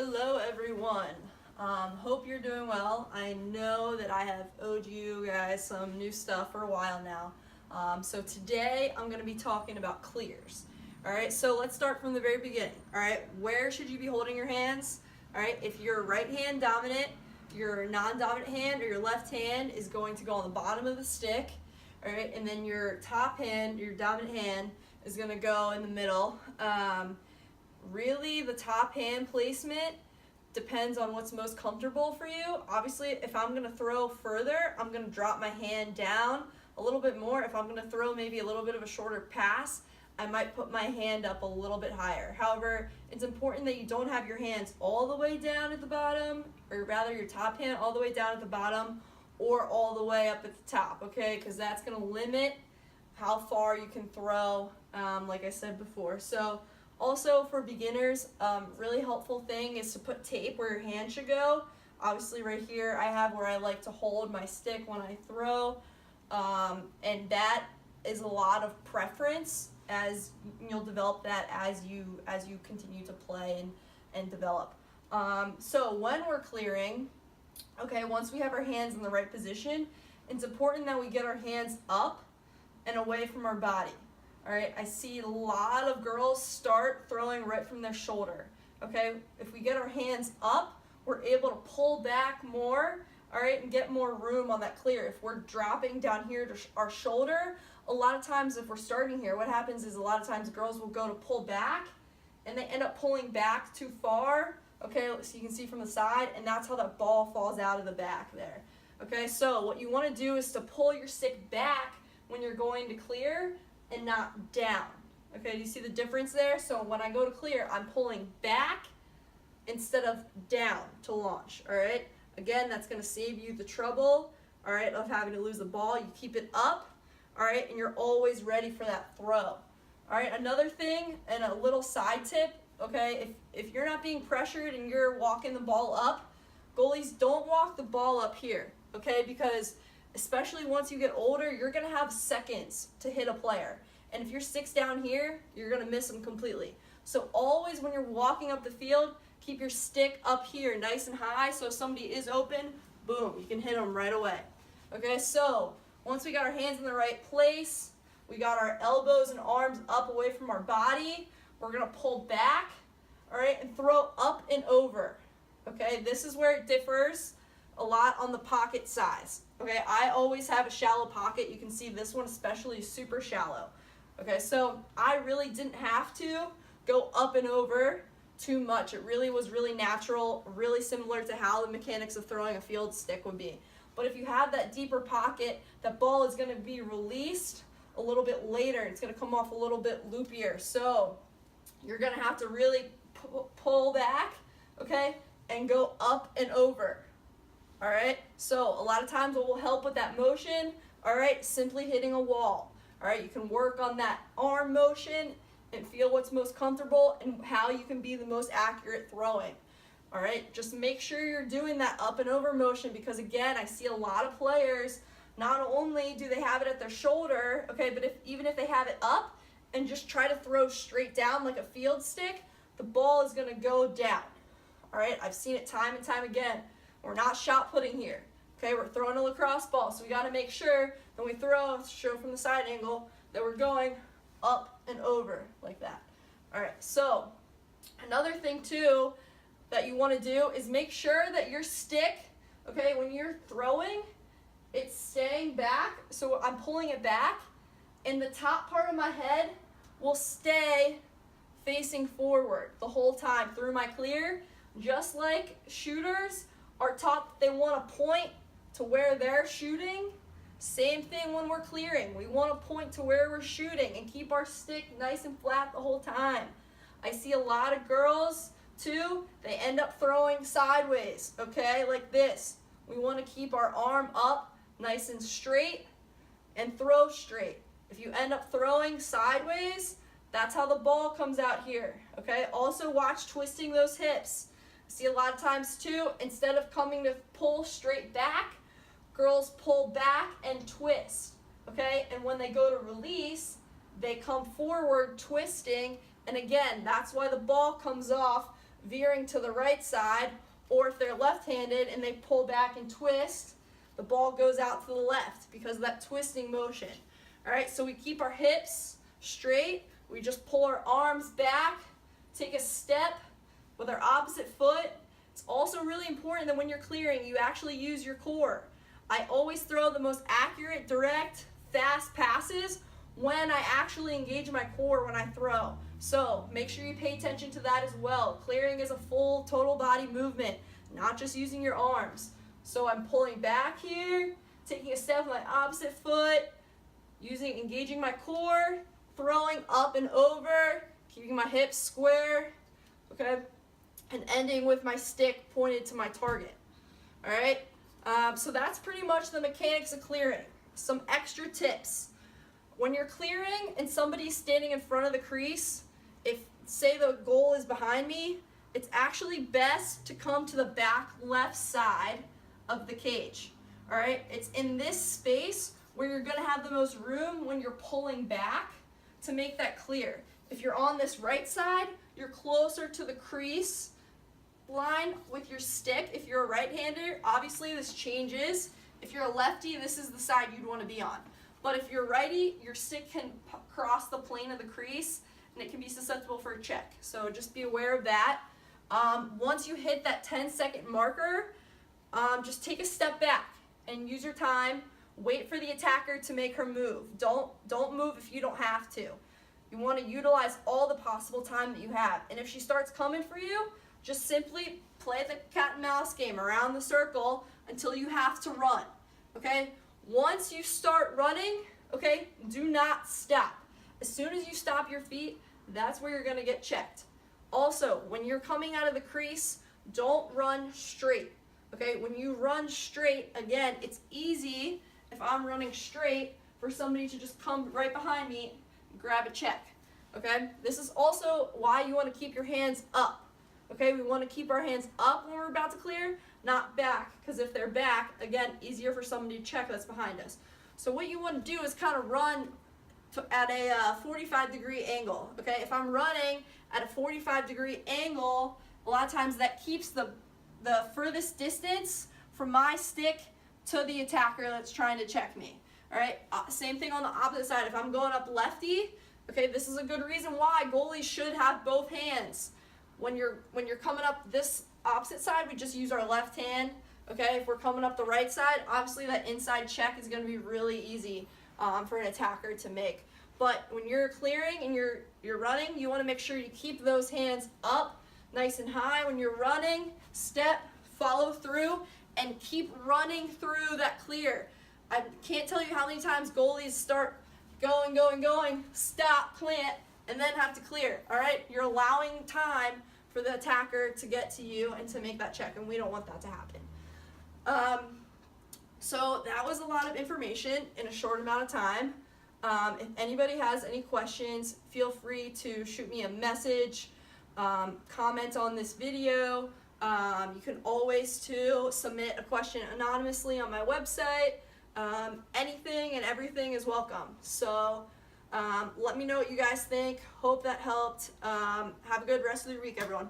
Hello everyone. Hope you're doing well. I know that I have owed you guys some new stuff for a while now. So today I'm going to be talking about clears. Alright, so let's start from the very beginning. Alright, where should you be holding your hands? Alright, if you're right hand dominant, your non-dominant hand or your left hand is going to go on the bottom of the stick. Alright, and then your top hand, your dominant hand, is going to go in the middle. Really, the top hand placement depends on what's most comfortable for you. Obviously, if I'm going to throw further, I'm going to drop my hand down a little bit more. If I'm going to throw maybe a little bit of a shorter pass, I might put my hand up a little bit higher. However, it's important that you don't have your hands all the way down at the bottom, or rather your top hand all the way down at the bottom or all the way up at the top, okay? Because that's going to limit how far you can throw, like I said before. So also for beginners, really helpful thing is to put tape where your hand should go. Obviously right here I have where I like to hold my stick when I throw, and that is a lot of preference, as you'll develop that as you continue to play and develop. So when we're clearing, okay, once we have our hands in the right position, it's important that we get our hands up and away from our body. All right, I see a lot of girls start throwing right from their shoulder. Okay, if we get our hands up, we're able to pull back more, all right, and get more room on that clear. If we're dropping down here to our shoulder, a lot of times if we're starting here, what happens is a lot of times girls will go to pull back and they end up pulling back too far, okay, so you can see from the side, and that's how that ball falls out of the back there. Okay, so what you want to do is to pull your stick back when you're going to clear and not down. Okay, do you see the difference there? So when I go to clear, I'm pulling back instead of down to launch, all right? Again, that's gonna save you the trouble, all right, of having to lose the ball. You keep it up, all right, and you're always ready for that throw. All right, another thing and a little side tip, okay, if you're not being pressured and you're walking the ball up, goalies don't walk the ball up here, okay, because especially once you get older, you're going to have seconds to hit a player. And if your stick's down here, you're going to miss them completely. So always when you're walking up the field, keep your stick up here nice and high, so if somebody is open, boom, you can hit them right away. Okay, so once we got our hands in the right place, we got our elbows and arms up away from our body, we're going to pull back, all right, and throw up and over. Okay, this is where it differs a lot on the pocket size. Okay, I always have a shallow pocket. You can see this one especially is super shallow. Okay, so I really didn't have to go up and over too much. It really was really natural, really similar to how the mechanics of throwing a field stick would be. But if you have that deeper pocket, that ball is going to be released a little bit later. It's going to come off a little bit loopier. So you're going to have to really pull back, okay, and go up and over. All right, so a lot of times what will help with that motion, all right, simply hitting a wall. All right, you can work on that arm motion and feel what's most comfortable and how you can be the most accurate throwing. All right, just make sure you're doing that up and over motion, because again, I see a lot of players, not only do they have it at their shoulder, okay, but even if they have it up and just try to throw straight down like a field stick, the ball is gonna go down. All right, I've seen it time and time again. We're not shot putting here, okay? We're throwing a lacrosse ball, so we got to make sure when we throw, show from the side angle, that we're going up and over like that. All right, so another thing too that you want to do is make sure that your stick, okay, when you're throwing, it's staying back. So I'm pulling it back, and the top part of my head will stay facing forward the whole time through my clear, just like shooters are taught that they want to point to where they're shooting. Same thing when we're clearing. We want to point to where we're shooting and keep our stick nice and flat the whole time. I see a lot of girls too, they end up throwing sideways, okay, like this. We want to keep our arm up nice and straight and throw straight. If you end up throwing sideways, that's how the ball comes out here, okay? Also watch twisting those hips. See a lot of times too, instead of coming to pull straight back, girls pull back and twist, okay? And when they go to release, they come forward twisting, and again, that's why the ball comes off veering to the right side, or if they're left-handed and they pull back and twist, the ball goes out to the left because of that twisting motion. All right, so we keep our hips straight. We just pull our arms back, take a step with our opposite foot. It's also really important that when you're clearing, you actually use your core. I always throw the most accurate, direct, fast passes when I actually engage my core when I throw. So make sure you pay attention to that as well. Clearing is a full total body movement, not just using your arms. So I'm pulling back here, taking a step with my opposite foot, engaging my core, throwing up and over, keeping my hips square, okay, and ending with my stick pointed to my target. All right, so that's pretty much the mechanics of clearing. Some extra tips. When you're clearing and somebody's standing in front of the crease, if, say, the goal is behind me, it's actually best to come to the back left side of the cage. All right, it's in this space where you're gonna have the most room when you're pulling back to make that clear. If you're on this right side, you're closer to the crease line with your stick. If you're a right-hander, obviously this changes. If you're a lefty, this is the side you'd want to be on. But if you're righty, your stick can cross the plane of the crease and it can be susceptible for a check. So just be aware of that. Once you hit that 10-second marker, just take a step back and use your time. Wait for the attacker to make her move. Don't move if you don't have to. You want to utilize all the possible time that you have. And if she starts coming for you, just simply play the cat and mouse game around the circle until you have to run, okay? Once you start running, okay, do not stop. As soon as you stop your feet, that's where you're gonna get checked. Also, when you're coming out of the crease, don't run straight, okay? When you run straight, again, it's easy, if I'm running straight, for somebody to just come right behind me and grab a check, okay? This is also why you wanna keep your hands up. Okay, we want to keep our hands up when we're about to clear, not back, because if they're back, again, easier for somebody to check that's behind us. So what you want to do is kind of run at a 45-degree angle. Okay, if I'm running at a 45-degree angle, a lot of times that keeps the furthest distance from my stick to the attacker that's trying to check me. All right, same thing on the opposite side. If I'm going up lefty, okay, this is a good reason why goalies should have both hands. When you're coming up this opposite side, we just use our left hand. Okay, if we're coming up the right side, obviously that inside check is going to be really easy for an attacker to make. But when you're clearing and you're running, you want to make sure you keep those hands up nice and high. When you're running, step, follow through, and keep running through that clear. I can't tell you how many times goalies start going, stop, plant, and then have to clear. All right, you're allowing time for the attacker to get to you and to make that check, and we don't want that to happen. So that was a lot of information in a short amount of time. If anybody has any questions, feel free to shoot me a message, comment on this video. You can always submit a question anonymously on my website. Anything and everything is welcome. So let me know what you guys think. Hope that helped. Have a good rest of the week, everyone.